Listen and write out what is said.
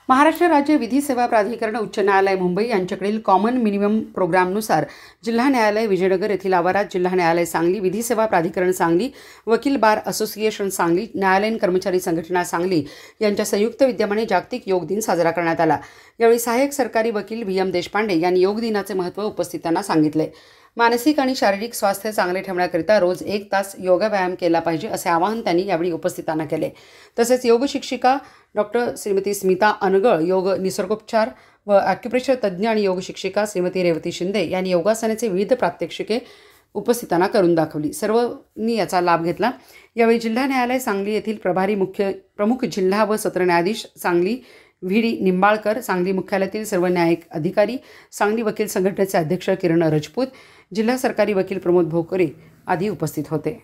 महाराष्ट्र राज्य विधी सेवा प्राधिकरण उच्च न्यायालय मुंबई यांच्याकडील कॉमन मिनिमम प्रोग्रामनुसार जिल्हा न्यायालय विजयनगर येथील आवारात जिल्हा न्यायालय सांगली, विधी सेवा प्राधिकरण सांगली, वकील बार असोसिएशन सांगली, न्यायालयीन कर्मचारी संघटना सांगली यांच्या संयुक्त विद्यमाने जागतिक योग दिन साजरा करण्यात आला। यावेळी सहाय्यक सरकारी वकील VM देशपांडे यांनी योग दिनाचे महत्त्व उपस्थितांना सांगितले। मानसिक आणि शारीरिक स्वास्थ्य चांगले ठेवण्याकरिता रोज 1 तास योगा व्यायाम केला पाहिजे असे आवाहन त्यांनी यावेळी उपस्थितांना केले। तसेच योग शिक्षिका डॉक्टर श्रीमती स्मिता अनगळ, योग निसर्गोपचार व ॲक्युप्रेशर तज्ज्ञ आणि योग शिक्षिका श्रीमती रेवती शिंदे यांनी योगासनाचे विविध प्रात्यक्षिके उपस्थितांना करून दाखवली। सर्वांनी याचा लाभ घेतला। यावेळी जिल्हा न्यायालय सांगली येथील प्रमुख जिल्हा व सत्र न्यायाधीश सांगली VD निंबाळकर, सांगली मुख्यालयातील सर्व न्यायिक अधिकारी, सांगली वकील संघटनेचे अध्यक्ष किरण राजपूत, जिल्हा सरकारी वकील प्रमोद भोकरे आदी उपस्थित होते।